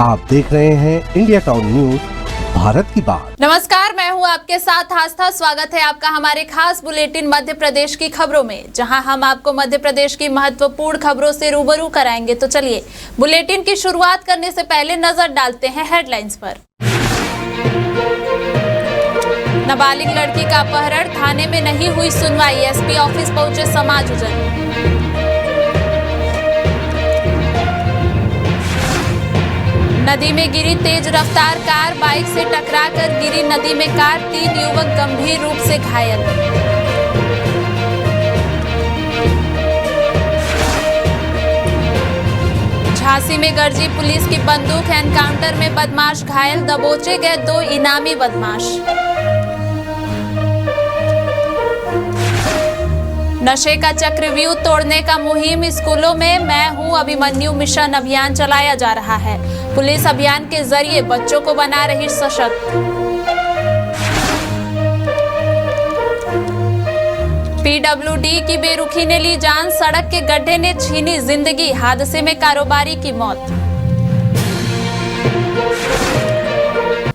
आप देख रहे हैं इंडिया टाउन न्यूज, भारत की बात। नमस्कार, मैं हूं आपके साथ आस्था। स्वागत है आपका हमारे खास बुलेटिन मध्य प्रदेश की खबरों में, जहां हम आपको मध्य प्रदेश की महत्वपूर्ण खबरों से रूबरू कराएंगे। तो चलिए बुलेटिन की शुरुआत करने से पहले नजर डालते हैं हेडलाइंस पर। नाबालिग लड़की का अपहरण, थाने में नहीं हुई सुनवाई, एसपी ऑफिस पहुंचे समाजजन। नदी में गिरी तेज रफ्तार कार, बाइक से टकराकर गिरी नदी में कार, 3 युवक गंभीर रूप से घायल। झांसी में गरजी पुलिस की बंदूक, एनकाउंटर में बदमाश घायल, दबोचे गए 2 इनामी बदमाश। नशे का चक्रव्यूह तोड़ने का मुहिम, स्कूलों में मैं हूं अभिमन्यु मिशन अभियान चलाया जा रहा है। पुलिस अभियान के जरिए बच्चों को बना रही सशक्त। पीडब्ल्यूडी की बेरुखी ने ली जान, सड़क के गड्ढे ने छीनी जिंदगी, हादसे में कारोबारी की मौत।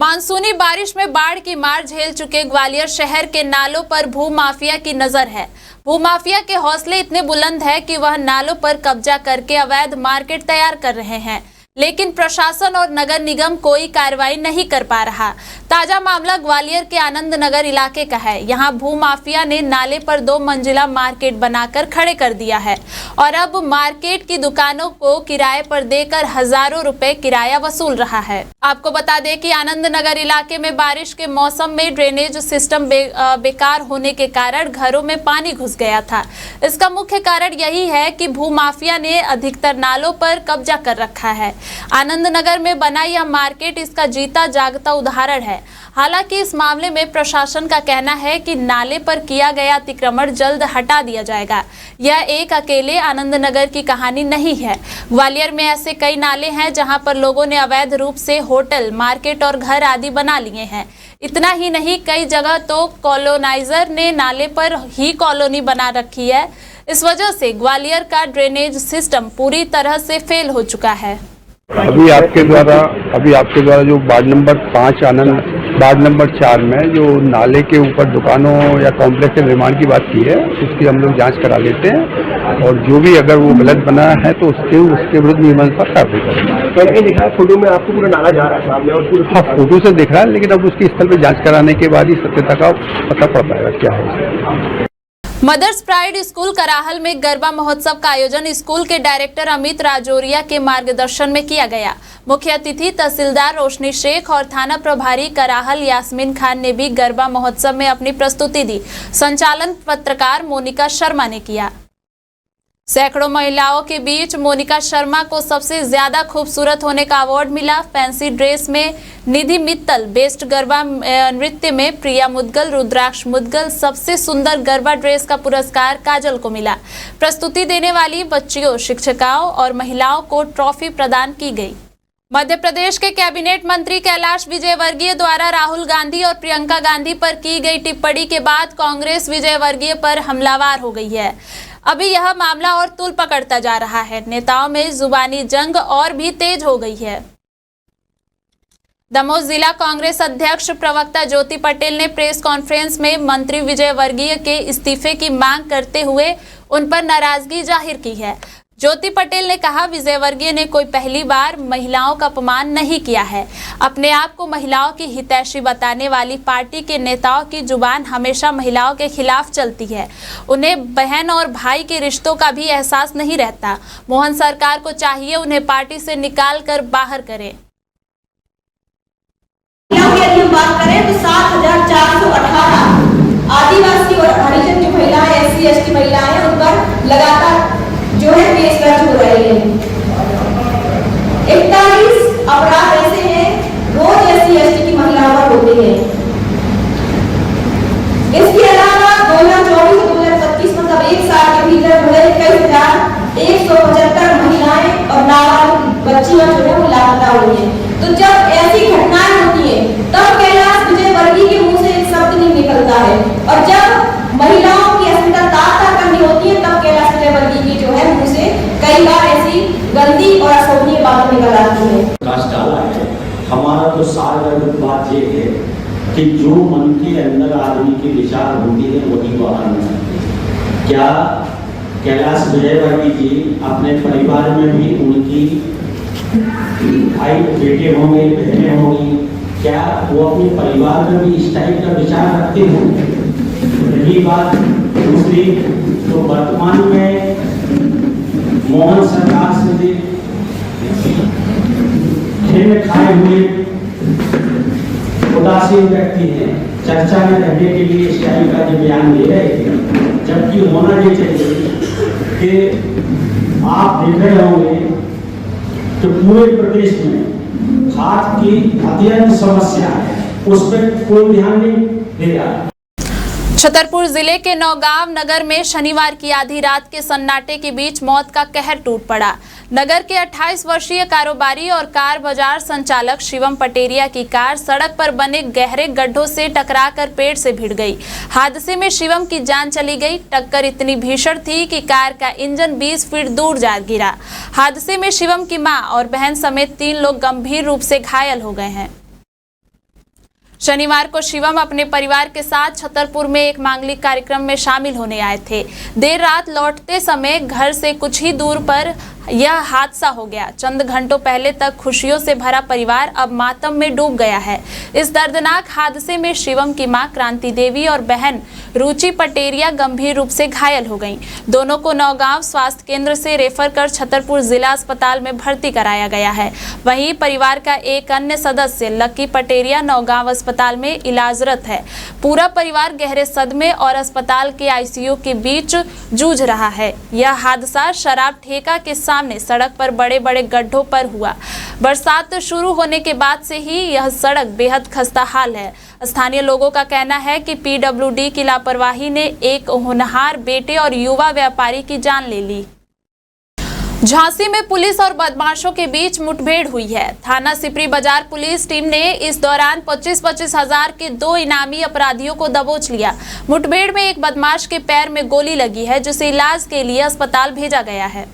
मानसूनी बारिश में बाढ़ की मार झेल चुके ग्वालियर शहर के नालों पर भूमाफिया की नजर है। भूमाफिया के हौसले इतने बुलंद है कि वह नालों पर कब्जा करके अवैध मार्केट तैयार कर रहे हैं, लेकिन प्रशासन और नगर निगम कोई कार्रवाई नहीं कर पा रहा। ताजा मामला ग्वालियर के आनंद नगर इलाके का है। यहां भूमाफिया ने नाले पर 2 मंजिला मार्केट बनाकर खड़े कर दिया है और अब मार्केट की दुकानों को किराए पर देकर हजारों रुपए किराया वसूल रहा है। आपको बता दें कि आनंद नगर इलाके में बारिश के मौसम में ड्रेनेज सिस्टम बेकार होने के कारण घरों में पानी घुस गया था। इसका मुख्य कारण यही है कि भूमाफिया ने अधिकतर नालों पर कब्जा कर रखा है। आनंद नगर में बना यह मार्केट इसका जीता जागता उदाहरण है। हालांकि इस मामले में प्रशासन का कहना है कि नाले पर किया गया अतिक्रमण जल्द हटा दिया जाएगा। यह एक अकेले आनंद नगर की कहानी नहीं है। ग्वालियर में ऐसे कई नाले हैं जहां पर लोगों ने अवैध रूप से होटल, मार्केट और घर आदि बना लिए हैं। इतना ही नहीं, कई जगह तो कॉलोनाइजर ने नाले पर ही कॉलोनी बना रखी है। इस वजह से ग्वालियर का ड्रेनेज सिस्टम पूरी तरह से फेल हो चुका है। अभी आपके द्वारा जो वार्ड नंबर 5 आनंद, वार्ड नंबर 4 में जो नाले के ऊपर दुकानों या कॉम्प्लेक्स के निर्माण की बात की है, उसकी हम लोग जांच करा लेते हैं और जो भी अगर वो गलत बना है तो उसके विरुद्ध नियमानुसार कार्रवाई करेंगे। मैंने दिख रहा है फोटो में आपको पूरा नाला जा रहा है सामने और पूरा। हाँ, फोटो से दिख रहा है, लेकिन अब उसकी स्थल पर जाँच कराने के बाद ही सत्यता का पता पड़ पाएगा क्या है। मदर्स प्राइड स्कूल कराहल में गरबा महोत्सव का आयोजन स्कूल के डायरेक्टर अमित राजौरिया के मार्गदर्शन में किया गया। मुख्य अतिथि तहसीलदार रोशनी शेख और थाना प्रभारी कराहल यास्मीन खान ने भी गरबा महोत्सव में अपनी प्रस्तुति दी। संचालन पत्रकार मोनिका शर्मा ने किया। सैकड़ों महिलाओं के बीच मोनिका शर्मा को सबसे ज्यादा खूबसूरत होने का अवार्ड मिला। फैंसी ड्रेस में निधि मित्तल, बेस्ट गरबा नृत्य में प्रिया मुदगल, रुद्राक्ष मुदगल, सबसे सुंदर गरबा ड्रेस का पुरस्कार काजल को मिला। प्रस्तुति देने वाली बच्चियों, शिक्षिकाओं और महिलाओं को ट्रॉफी प्रदान की गई। मध्य प्रदेश के कैबिनेट मंत्री कैलाश विजयवर्गीय द्वारा राहुल गांधी और प्रियंका गांधी पर की गई टिप्पणी के बाद कांग्रेस विजयवर्गीय पर हमलावर हो गई है। अभी यह मामला और तूल पकड़ता जा रहा है। नेताओं में जुबानी जंग और भी तेज हो गई है। दमोह जिला कांग्रेस अध्यक्ष प्रवक्ता ज्योति पटेल ने प्रेस कॉन्फ्रेंस में मंत्री विजयवर्गीय के इस्तीफे की मांग करते हुए उन पर नाराजगी जाहिर की है। ज्योति पटेल ने कहा, विजयवर्गीय ने कोई पहली बार महिलाओं का अपमान नहीं किया है। अपने आप को महिलाओं की हितैषी बताने वाली पार्टी के नेताओं की जुबान हमेशा महिलाओं के खिलाफ चलती है। उन्हें बहन और भाई के रिश्तों का भी एहसास नहीं रहता। मोहन सरकार को चाहिए उन्हें पार्टी से निकाल कर बाहर करे। यदि हम बात करें तो 7,418 आदिवासी और हरिजन जो महिलाएं, SC ST महिलाएं, उन पर लगातार जो है केस दर्ज हो रहे हैं। 41 अपराध ऐसे हैं रोज SC ST की महिलाओं पर होते हैं। इसके अलावा 2024 से 2025 मतलब 1 साल के भीतर 21,175 महिलाएं और नाबालिग बच्चियां जो है वो लापता हुई हैं। तो जब ऐसी घटनाएं होती है तब कैलाश विजयवर्गीय के मुंह से एक शब्द नहीं निकलता है, और जब महिलाओं की अस्मिता ताक करनी होती है तब कैलाश विजयवर्गीय की जो है मुंह से कई बार ऐसी गंदी और अशोभनीय बातें निकल आती है। हमारा तो सार्वजनिक बात ये है कि जो मन के अंदर आदमी की विचार होती है वही बाहर निकलती है। क्या कैलाश विजयवर्गीय जी अपने परिवार में भी उनकी भाई बेटे होंगे, बहनें होंगी, क्या वो अपने परिवार में भी इस टाइप का विचार रखते हैं? रही बात दूसरी, तो वर्तमान में मोहन सरकार से खेल खाए हुए उदासीन व्यक्ति हैं, चर्चा में रहने के लिए इस टाइप का जो बयान दे रहे थे, जबकि होना ये चाहिए कि आप देख रहे होंगे कि पूरे प्रदेश में खाद की अत्यंत समस्या है, उस पर कोई ध्यान नहीं दे रहा। छतरपुर जिले के नौगांव नगर में शनिवार की आधी रात के सन्नाटे के बीच मौत का कहर टूट पड़ा। नगर के 28 वर्षीय कारोबारी और कार बाजार संचालक शिवम पटेरिया की कार सड़क पर बने गहरे गड्ढों से टकराकर पेड़ से भिड़ गई। हादसे में शिवम की जान चली गई। टक्कर इतनी भीषण थी कि कार का इंजन 20 फीट दूर जा गिरा। हादसे में शिवम की मां और बहन समेत 3 लोग गंभीर रूप से घायल हो गए हैं। शनिवार को शिवम अपने परिवार के साथ छतरपुर में एक मांगलिक कार्यक्रम में शामिल होने आए थे। देर रात लौटते समय घर से कुछ ही दूर पर यह हादसा हो गया। चंद घंटों पहले तक खुशियों से भरा परिवार अब मातम में डूब गया है। इस दर्दनाक हादसे में शिवम की मां क्रांति देवी और बहन रुचि पटेरिया गंभीर रूप से घायल हो गईं। दोनों को नौगांव स्वास्थ्य केंद्र से रेफर कर छतरपुर जिला अस्पताल में भर्ती कराया गया है। वहीं परिवार का एक अन्य सदस्य लकी पटेरिया नौगांव अस्पताल में इलाजरत है। पूरा परिवार गहरे सदमे और अस्पताल के आईसीयू के बीच जूझ रहा है। यह हादसा शराब ठेका के सामने सड़क पर बड़े बड़े गड्ढों पर हुआ। बरसात शुरू होने के बाद से ही यह सड़क बेहद खस्ता हाल है। स्थानीय लोगों का कहना है कि पीडब्ल्यूडी की लापरवाही ने एक होनहार बेटे और युवा व्यापारी की जान ले ली। झांसी में पुलिस और बदमाशों के बीच मुठभेड़ हुई है। थाना सिपरी बाजार पुलिस टीम ने इस दौरान 25-25 हजार के 2 इनामी अपराधियों को दबोच लिया। मुठभेड़ में एक बदमाश के पैर में गोली लगी है, जिसे इलाज के लिए अस्पताल भेजा गया है।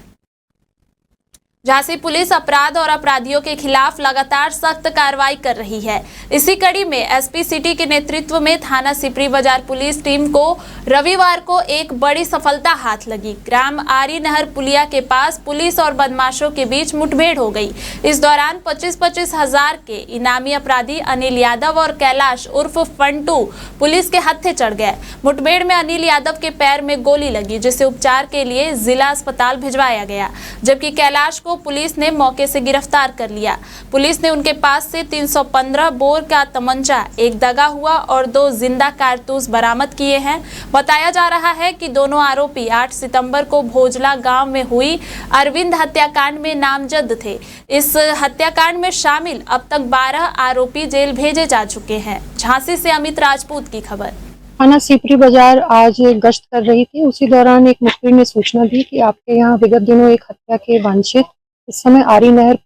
झांसी पुलिस अपराध और अपराधियों के खिलाफ लगातार सख्त कार्रवाई कर रही है। इसी कड़ी में एसपी सिटी के नेतृत्व में थाना सिपरी बाजार पुलिस टीम को रविवार को एक बड़ी सफलता हाथ लगी। ग्राम आरी नहर पुलिया के पास पुलिस और बदमाशों के बीच मुठभेड़ हो गई। इस दौरान 25-25 हजार के इनामी अपराधी अनिल यादव और कैलाश उर्फ फंटू पुलिस के हत्थे चढ़ गए। मुठभेड़ में अनिल यादव के पैर में गोली लगी, जिसे उपचार के लिए जिला अस्पताल भिजवाया गया, जबकि कैलाश को पुलिस ने मौके से गिरफ्तार कर लिया। पुलिस ने उनके पास से 315 बोर का तमंचा, एक दगा हुआ और 2 जिंदा कारतूस बरामद किए हैं। बताया जा रहा है कि दोनों आरोपी 8 सितंबर को भोजला गांव में हुई अरविंद हत्याकांड में नामजद थे। इस हत्याकांड में शामिल अब तक 12 आरोपी जेल भेजे जा चुके हैं। झांसी से अमित राजपूत की खबर। थाना सिपरी बाजार आज गश्त कर रही थी। उसी दौरान एक मुखबिर ने सूचना दी कि आपके यहाँ विगत दिनों एक हत्या के वांछित इस समय आरी नहर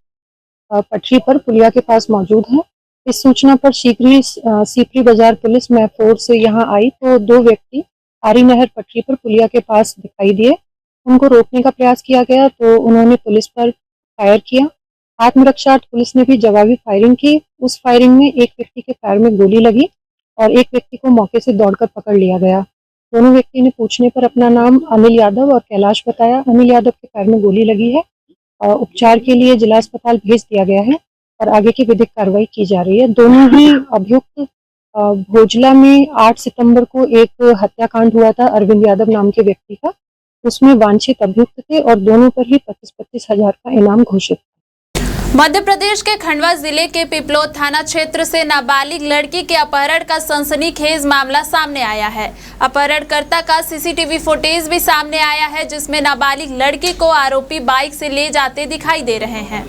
पटरी पर पुलिया के पास मौजूद है। इस सूचना पर शीघ्र सिपरी बाजार पुलिस महफूज से यहाँ आई तो 2 व्यक्ति आरी नहर पटरी पर पुलिया के पास दिखाई दिए। उनको रोकने का प्रयास किया गया तो उन्होंने पुलिस पर फायर किया। आत्मरक्षार्थ पुलिस ने भी जवाबी फायरिंग की। उस फायरिंग में एक व्यक्ति के पैर में गोली लगी और एक व्यक्ति को मौके से दौड़कर पकड़ लिया गया। दोनों व्यक्ति ने पूछने पर अपना नाम अनिल यादव और कैलाश बताया। अनिल यादव के पैर में गोली लगी है। उपचार के लिए जिला अस्पताल भेज दिया गया है और आगे की विधिक कार्रवाई की जा रही है। दोनों ही अभियुक्त भोजला में 8 सितंबर को एक हत्याकांड हुआ था अरविंद यादव नाम के व्यक्ति का। उसमें वांछित अभियुक्त थे और दोनों पर ही 25-25 हजार का इनाम घोषित। मध्य प्रदेश के खंडवा जिले के पिपलोद थाना क्षेत्र से नाबालिग लड़की के अपहरण का सनसनीखेज मामला सामने आया है। अपहरणकर्ता का सीसीटीवी फुटेज भी सामने आया है, जिसमें नाबालिग लड़की को आरोपी बाइक से ले जाते दिखाई दे रहे हैं।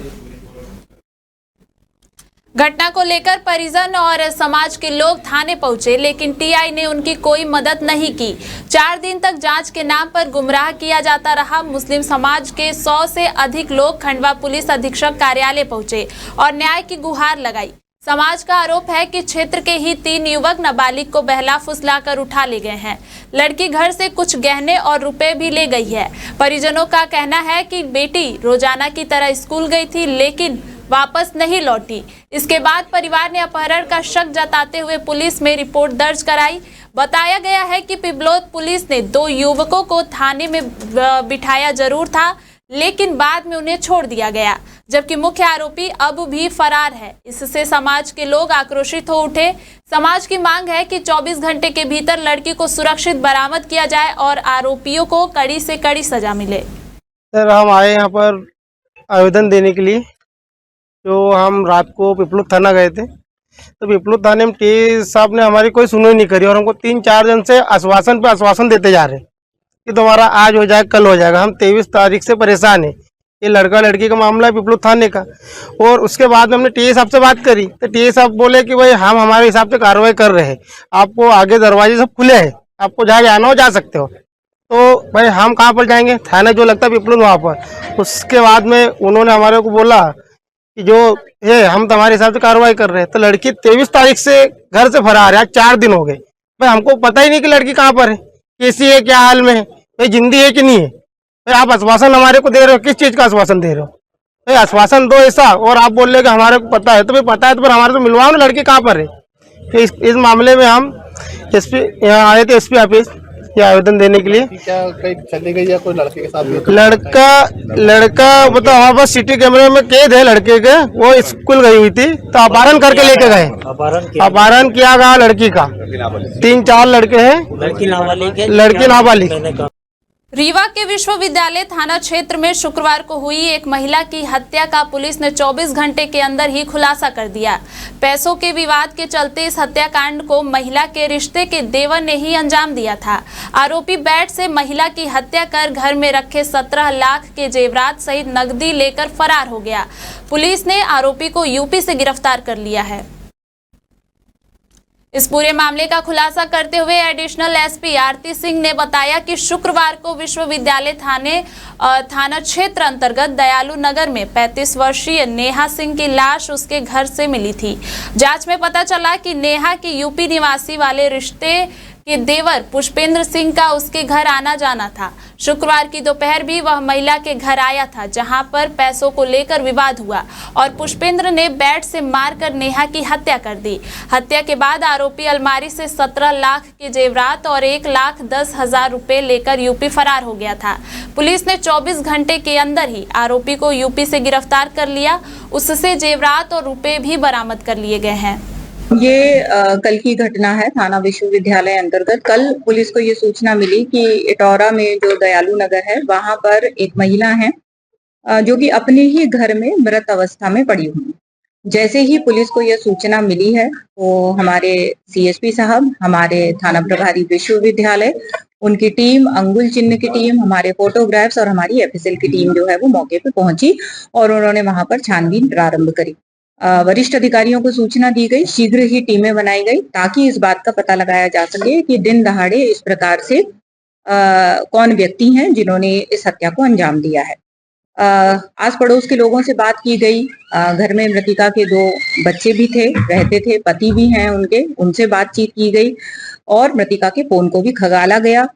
घटना को लेकर परिजन और समाज के लोग थाने पहुंचे, लेकिन टीआई ने उनकी कोई मदद नहीं की। 4 दिन तक जांच के नाम पर गुमराह किया जाता रहा। मुस्लिम समाज के 100 से अधिक लोग खंडवा पुलिस अधीक्षक कार्यालय पहुंचे और न्याय की गुहार लगाई। समाज का आरोप है कि क्षेत्र के ही 3 युवक नाबालिग को बहला फुसलाकर उठा ले गए हैं। लड़की घर से कुछ गहने और रुपए भी ले गई है। परिजनों का कहना है कि बेटी रोजाना की तरह स्कूल गई थी, लेकिन वापस नहीं लौटी। इसके बाद परिवार ने अपहरण का शक जताते हुए पुलिस में रिपोर्ट दर्ज कराई। बताया गया है कि पिपलोद पुलिस ने 2 युवकों को थाने में बिठाया जरूर था, लेकिन बाद में उन्हें छोड़ दिया गया, जबकि मुख्य आरोपी अब भी फरार है। इससे समाज के लोग आक्रोशित हो उठे। समाज की मांग है कि 24 घंटे के भीतर लड़की को सुरक्षित बरामद किया जाए और आरोपियों को कड़ी से कड़ी सजा मिले। सर, हम आए यहाँ पर आवेदन देने के लिए। जो हम रात को पिपलोद थाना गए थे, तो पिपलोद थाने में टी साहब ने हमारी कोई सुनवाई नहीं करी और हमको 3-4 दिन से आश्वासन पे आश्वासन देते जा रहे कि तुम्हारा आज हो जाएगा, कल हो जाएगा। हम 23 तारीख से परेशान हैं। ये लड़का लड़की का मामला है पिपलोद थाने का। और उसके बाद हमने टी साहब से बात करी तो टी साहब बोले कि भाई हम हमारे हिसाब से कार्रवाई कर रहे हैं, आपको आगे दरवाजे सब खुले हैं, आपको जहाँ जाना हो जा सकते हो। तो भाई हम कहाँ पर जाएंगे, थाने जो लगता है पिपलोद वहाँ पर। उसके बाद में उन्होंने हमारे को बोला कि जो है हम तुम्हारे हिसाब से कार्रवाई कर रहे हैं। तो लड़की 23 तारीख से घर से फरार है, आज 4 दिन हो गए। भाई हमको पता ही नहीं कि लड़की कहाँ पर है, कैसी है, क्या हाल में है, भाई जिंदी है कि नहीं है। भाई आप आश्वासन हमारे को दे रहे हो, किस चीज़ का आश्वासन दे रहे हो? भाई आश्वासन दो ऐसा, और आप बोल रहे कि हमारे को पता है। तो भाई पता है तो फिर हमारे को मिलवाओ ना, लड़की कहाँ पर है। तो इस मामले में हम SP यहाँ आए थे, SP ऑफिस, ये आवेदन देने के लिए। क्या कहीं चली गई या कोई लड़के के साथ? लड़का मतलब हमारे पास सिटी कैमरे में कैद है लड़के के। वो स्कूल गई हुई थी तो अपहरण करके लेके गए। अपहरण किया गया लड़की का। 3-4 लड़के हैं, लड़की नाबालिग। रीवा के विश्वविद्यालय थाना क्षेत्र में शुक्रवार को हुई एक महिला की हत्या का पुलिस ने 24 घंटे के अंदर ही खुलासा कर दिया। पैसों के विवाद के चलते इस हत्याकांड को महिला के रिश्ते के देवर ने ही अंजाम दिया था। आरोपी बैट से महिला की हत्या कर घर में रखे 17 लाख के जेवरात सहित नकदी लेकर फरार हो गया। पुलिस ने आरोपी को यूपी से गिरफ्तार कर लिया है। इस पूरे मामले का खुलासा करते हुए एडिशनल SP आरती सिंह ने बताया कि शुक्रवार को विश्वविद्यालय थाना क्षेत्र अंतर्गत दयालु नगर में 35 वर्षीय नेहा सिंह की लाश उसके घर से मिली थी। जांच में पता चला कि नेहा की यूपी निवासी वाले रिश्ते के देवर पुष्पेंद्र सिंह का उसके घर आना जाना था। शुक्रवार की दोपहर भी वह महिला के घर आया था, जहां पर पैसों को लेकर विवाद हुआ और पुष्पेंद्र ने बैट से मारकर नेहा की हत्या कर दी। हत्या के बाद आरोपी अलमारी से 17 लाख के जेवरात और 1,10,000 रुपए लेकर यूपी फरार हो गया था। पुलिस ने 24 घंटे के अंदर ही आरोपी को यूपी से गिरफ्तार कर लिया। उससे जेवरात और रुपए भी बरामद कर लिए गए हैं। ये कल की घटना है थाना विश्वविद्यालय अंतर्गत। कल पुलिस को ये सूचना मिली कि इटौरा में जो दयालु नगर है वहां पर एक महिला है जो कि अपने ही घर में मृत अवस्था में पड़ी हुई। जैसे ही पुलिस को यह सूचना मिली है तो हमारे CSP साहब, हमारे थाना प्रभारी विश्वविद्यालय, उनकी टीम, अंगुल चिन्ह की टीम, हमारे फोटोग्राफ्स और हमारी FSL की टीम जो है वो मौके पे पहुंची और उन्होंने वहां पर छानबीन प्रारंभ करी। वरिष्ठ अधिकारियों को सूचना दी गई, शीघ्र ही टीमें बनाई गई ताकि इस बात का पता लगाया जा सके कि दिन दहाड़े इस प्रकार से कौन व्यक्ति हैं जिन्होंने इस हत्या को अंजाम दिया है। आस पड़ोस के लोगों से बात की गई। घर में मृतिका के 2 बच्चे भी थे, रहते थे, पति भी हैं उनके, उनसे बातचीत की गई और मृतिका के फोन को भी खंगाला गया।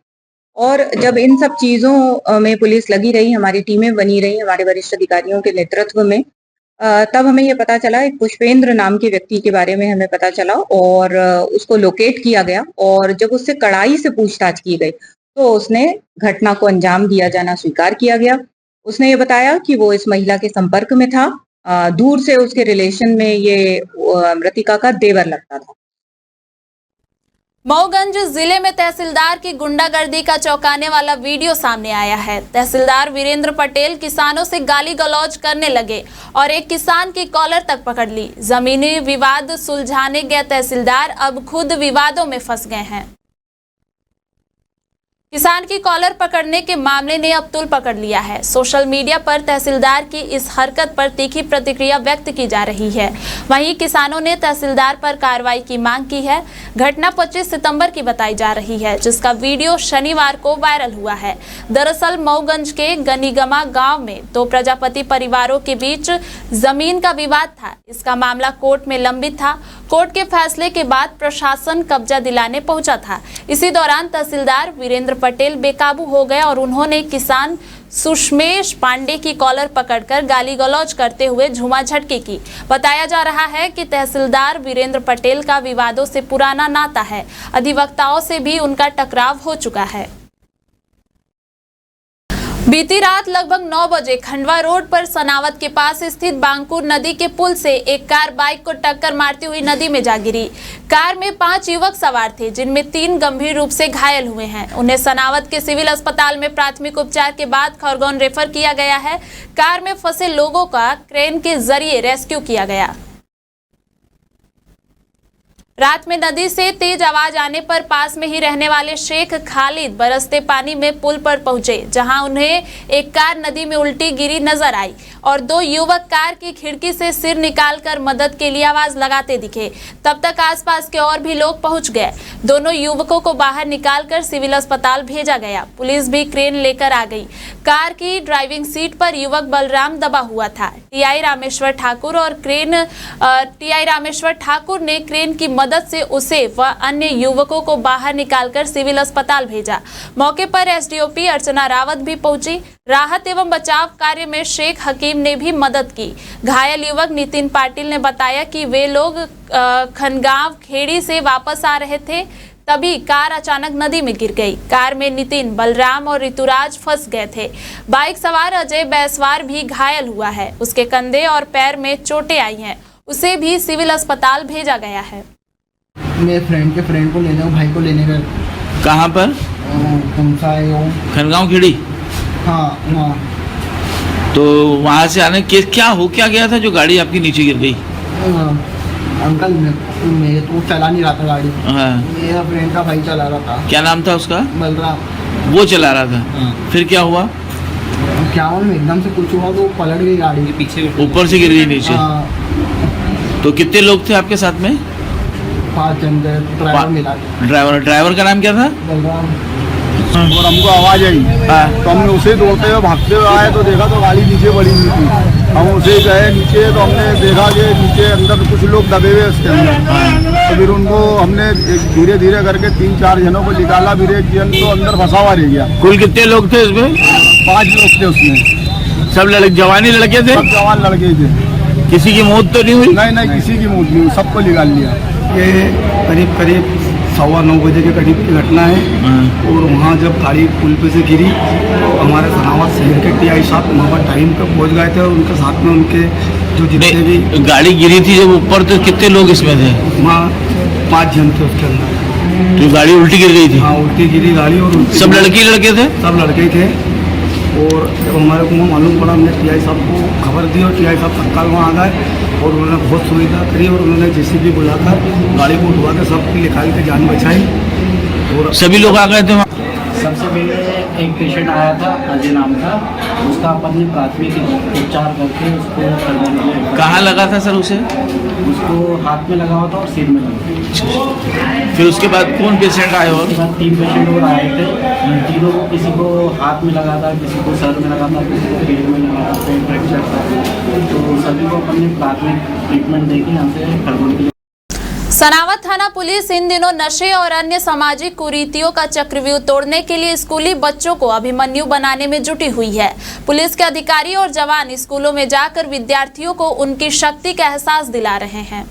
और जब इन सब चीजों में पुलिस लगी रही, हमारी टीमें बनी रही हमारे वरिष्ठ अधिकारियों के नेतृत्व में, तब हमें ये पता चला, एक पुष्पेंद्र नाम के व्यक्ति के बारे में हमें पता चला और उसको लोकेट किया गया। और जब उससे कड़ाई से पूछताछ की गई तो उसने घटना को अंजाम दिया जाना स्वीकार किया गया। उसने ये बताया कि वो इस महिला के संपर्क में था, दूर से उसके रिलेशन में ये मृतिका का देवर लगता था। मऊगंज जिले में तहसीलदार की गुंडागर्दी का चौंकाने वाला वीडियो सामने आया है। तहसीलदार वीरेंद्र पटेल किसानों से गाली गलौज करने लगे और एक किसान की कॉलर तक पकड़ ली। जमीनी विवाद सुलझाने गए तहसीलदार अब खुद विवादों में फंस गए हैं। किसान की कॉलर पकड़ने के मामले ने अब तूल पकड़ लिया है। सोशल मीडिया पर तहसीलदार की इस हरकत पर तीखी प्रतिक्रिया व्यक्त की जा रही है। वहीं किसानों ने तहसीलदार पर कार्रवाई की मांग की है। घटना 25 सितंबर की बताई जा रही है, जिसका वीडियो शनिवार को वायरल हुआ है। दरअसल मऊगंज के गनीगमा गांव में 2 प्रजापति परिवारों के बीच जमीन का विवाद था। इसका मामला कोर्ट में लंबित था। कोर्ट के फैसले के बाद प्रशासन कब्जा दिलाने पहुंचा था। इसी दौरान तहसीलदार वीरेंद्र पटेल बेकाबू हो गए और उन्होंने किसान सुषमेश पांडे की कॉलर पकड़कर गाली गलौज करते हुए झूमा झटके की। बताया जा रहा है कि तहसीलदार वीरेंद्र पटेल का विवादों से पुराना नाता है। अधिवक्ताओं से भी उनका टकराव हो चुका है। बीती रात लगभग 9 बजे खंडवा रोड पर सनावत के पास स्थित बांकुर नदी के पुल से एक कार बाइक को टक्कर मारती हुई नदी में जा गिरी। कार में 5 युवक सवार थे, जिनमें 3 गंभीर रूप से घायल हुए हैं। उन्हें सनावत के सिविल अस्पताल में प्राथमिक उपचार के बाद खरगोन रेफर किया गया है। कार में फंसे लोगों का क्रेन के जरिए रेस्क्यू किया गया। रात में नदी से तेज आवाज आने पर पास में ही रहने वाले शेख खालिद बरसते पानी में पुल पर पहुंचे, जहां उन्हें एक कार नदी में उल्टी गिरी नजर आई और 2 युवक कार की खिड़की से सिर निकालकर मदद के लिए आवाज लगाते दिखे। तब तक आसपास के और भी लोग पहुंच गए। दोनों युवकों को बाहर निकालकर सिविल अस्पताल भेजा गया। पुलिस भी क्रेन लेकर आ गई। कार की ड्राइविंग सीट पर युवक बलराम दबा हुआ था। टीआई रामेश्वर ठाकुर ने क्रेन की मदद से उसे व अन्य युवकों को बाहर निकालकर सिविल अस्पताल भेजा। मौके पर एसडीओपी अर्चना रावत भी पहुंची। राहत एवं बचाव कार्य में शेख हकीम ने भी मदद की। घायल युवक नितिन पाटिल ने बताया कि वे लोग खनगांव खेड़ी से वापस आ रहे थे, तभी कार अचानक नदी में गिर गई। कार में नितिन, बलराम और ऋतुराज फंस गए थे। बाइक सवार अजय बैसवार भी घायल हुआ है। उसके कंधे और पैर में चोटें आई हैं। उसे भी सिविल अस्पताल भेजा गया है। मेरे फ्रेंड को लेने, भाई को लेने गए। कहाँ पर? खनगांव खेड़ी। हाँ वहाँ। तो वहाँ से आने के क्या गया था जो गाड़ी आपकी नीचे गिर गई? अंकल मैं तो चला नहीं रहा था गाड़ी। हाँ। मेरा फ्रेंड का भाई चला रहा था। क्या नाम था उसका? बलराम। वो चला रहा था। हाँ। फिर क्या हुआ? क्या में एकदम से कुछ हुआ तो पलट गई गाड़ी के पीछे, ऊपर से गिर गई नीचे। हाँ। तो कितने लोग थे आपके साथ में? 5 जन। ड्राइवर मिला। ड्राइवर का नाम क्या था? बलराम। और हमको आवाज़ आई तो हमने उसे दौड़ते हुए भागते हुए आए तो देखा तो गाड़ी नीचे पड़ी हुई थी। हम उसे गए नीचे तो हमने देखा कि नीचे अंदर कुछ लोग दबे हुए उसके अंदर। तो फिर उनको हमने धीरे धीरे करके 3-4 जनों को निकाला। फिर एक जन तो अंदर फंसा हुआ रह गया। कुल कितने लोग थे इसमें? 5 लोग थे उसमें। सब जवानी लड़के थे? सब जवान लड़के थे। किसी की मौत तो नहीं हुई? नहीं, किसी की मौत नहीं हुई, सबको निकाल लिया। ये करीब 9:15 बजे के करीब की घटना है। और वहाँ जब गाड़ी पुल पे से गिरी तो हमारे सनावत शहर के टीआई साहब वहाँ पर टाइम पे पहुँच गए थे और उनके साथ में उनके जो जितने भी गाड़ी गिरी थी जब ऊपर, तो कितने लोग इसमें थे? वहाँ 5 जन थे उसके अंदर। तो गाड़ी उल्टी गिर गई थी? हाँ उल्टी गिरी गाड़ी। और सब लड़के थे? सब लड़के थे। और जब हमारे को मालूम पड़ा, हमने टीआई साहब को खबर दी और टीआई साहब तत्काल वहाँ आ गए और उन्होंने बहुत सुविधा करी और उन्होंने जेसीबी बुलाकर गाड़ी को उठवा के सब निकाल के जान बचाई। और सभी लोग आ गए थे वहाँ? सबसे पहले एक पेशेंट आया था, अजय नाम का। उसका अपन ने प्राथमिक उपचार करके उसको कहाँ लगा था सर उसे? उसको हाथ में लगा हुआ था और सिर में लगा। फिर उसके बाद कौन पेशेंट आए? और 3 पेशेंट और आए थे। तीनों को, किसी को हाथ में लगा था, किसी को सर में लगा था, किसी को पेट में लगा था, पेट फ्रैक्चर था। तो सभी को अपन ने प्राथमिक ट्रीटमेंट देके यहाँ से खरगोन के। सनावत थाना पुलिस इन दिनों नशे और अन्य सामाजिक कुरीतियों का चक्रव्यूह तोड़ने के लिए स्कूली बच्चों को अभिमन्यु बनाने में जुटी हुई है। पुलिस के अधिकारी और जवान स्कूलों में जाकर विद्यार्थियों को उनकी शक्ति का एहसास दिला रहे हैं।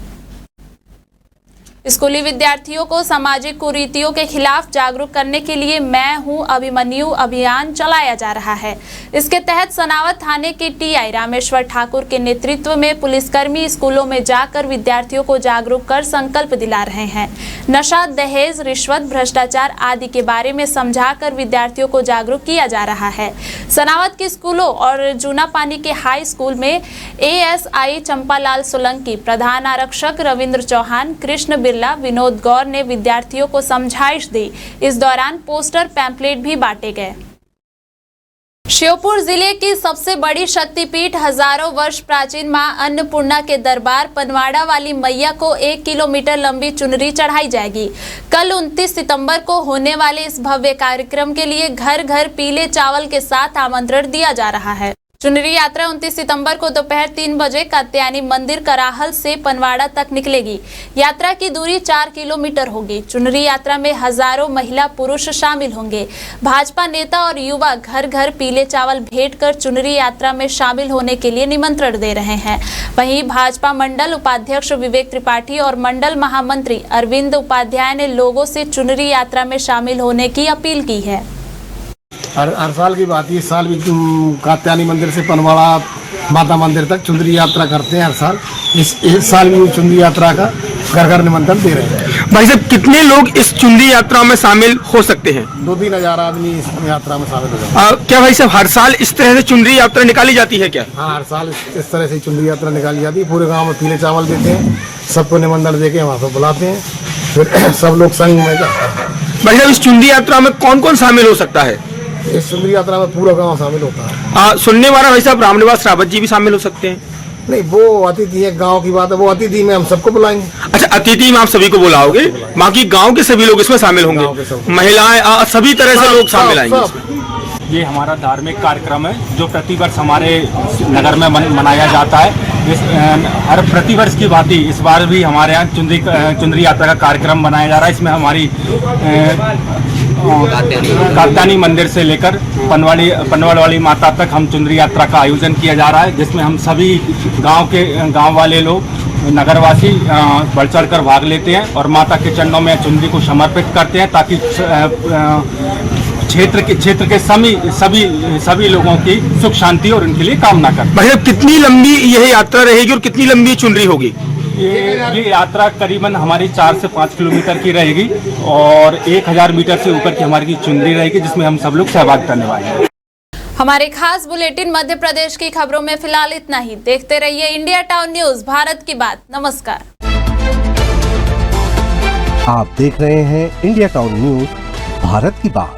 स्कूली विद्यार्थियों को सामाजिक कुरीतियों के खिलाफ जागरूक करने के लिए मैं हूं अभिमन्यु अभियान चलाया जा रहा है। इसके तहत सनावत थाने के टीआई रामेश्वर ठाकुर के नेतृत्व में पुलिसकर्मी स्कूलों में जाकर विद्यार्थियों को जागरूक कर संकल्प दिला रहे हैं। नशा, दहेज, रिश्वत, भ्रष्टाचार आदि के बारे में समझाकर विद्यार्थियों को जागरूक किया जा रहा है। सनावत के स्कूलों और जूनापानी के हाई स्कूल में एएसआई चंपालाल सोलंकी, प्रधान आरक्षक रविंद्र चौहान, कृष्ण बिरला, विनोद गौर ने विद्यार्थियों को समझाइश दी। इस दौरान पोस्टर, पैम्पलेट भी बांटे गए। श्योपुर जिले की सबसे बड़ी शक्तिपीठ, हजारों वर्ष प्राचीन मां अन्नपूर्णा के दरबार पनवाड़ा वाली मैया को 1 किलोमीटर लंबी चुनरी चढ़ाई जाएगी। कल 29 सितंबर को होने वाले इस भव्य कार्यक्रम के लिए घर घर पीले चावल के साथ आमंत्रण दिया जा रहा है। चुनरी यात्रा 29 सितंबर को दोपहर 3 बजे कात्यायनी मंदिर कराहल से पनवाड़ा तक निकलेगी। यात्रा की दूरी 4 किलोमीटर होगी। चुनरी यात्रा में हजारों महिला पुरुष शामिल होंगे। भाजपा नेता और युवा घर घर पीले चावल भेंट कर चुनरी यात्रा में शामिल होने के लिए निमंत्रण दे रहे हैं। वहीं भाजपा मंडल उपाध्यक्ष विवेक त्रिपाठी और मंडल महामंत्री अरविंद उपाध्याय ने लोगों से चुनरी यात्रा में शामिल होने की अपील की है। हर साल की बात है, इस साल भी कात्यायनी मंदिर से पनवाड़ा माता मंदिर तक चुनरी यात्रा करते हैं हर साल। इस साल भी चुनरी यात्रा का घर घर निमंत्रण दे रहे हैं। भाई साहब, कितने लोग इस चुनरी यात्रा में शामिल हो सकते हैं? 2-3 हजार आदमी इस यात्रा में शामिल हो जाते हैं। क्या भाई साहब हर साल इस तरह से चुनरी यात्रा निकाली जाती है क्या? हाँ, हर साल इस तरह से चुनरी यात्रा निकाली जाती है। पूरे गाँव में पीले चावल देते हैं, सबको निमंत्रण देके वहाँ पर बुलाते हैं, फिर सब लोग संग में जाते हैं। भाई साहब, इस चुनरी यात्रा में कौन कौन शामिल हो सकता है? इस चुनरी यात्रा में पूरा गांव शामिल होता है। सुनने वाला भाई साहब रामनिवास रावत जी भी शामिल हो सकते हैं? नहीं, वो अतिथि है, गांव की बात है, वो अतिथि में हम सबको बुलाएंगे। अच्छा, अतिथि में आप सभी को बुलाओगे, बाकी गांव के सभी लोग इसमें शामिल होंगे, महिलाएं, सभी तरह से लोग शामिल आएंगे इसमें। ये हमारा धार्मिक कार्यक्रम है जो प्रतिवर्ष हमारे नगर में मनाया जाता है। हर प्रतिवर्ष की भांति इस बार भी हमारे यहाँ चुनरी यात्रा का कार्यक्रम बनाया जा रहा है। इसमें हमारी कात्यायनी मंदिर से लेकर पनवाड़ वाली माता तक हम चुनरी यात्रा का आयोजन किया जा रहा है, जिसमें हम सभी गांव वाले लोग नगरवासी बढ़ चढ़ कर भाग लेते हैं और माता के चरणों में चुनरी को समर्पित करते हैं, ताकि क्षेत्र के सभी लोगों की सुख शांति और उनके लिए कामना करें। भाई साहब, कितनी लंबी यह यात्रा रहेगी और कितनी लंबी चुनरी होगी? ये यात्रा करीबन हमारी 4 से 5 किलोमीटर की रहेगी और 1000 मीटर से ऊपर की हमारी चुनरी रहेगी, जिसमें हम सब लोग सहभाग करने वाले हैं। हमारे खास बुलेटिन मध्य प्रदेश की खबरों में फिलहाल इतना ही। देखते रहिए इंडिया टाउन न्यूज, भारत की बात। नमस्कार। आप देख रहे हैं इंडिया टाउन न्यूज, भारत की बात।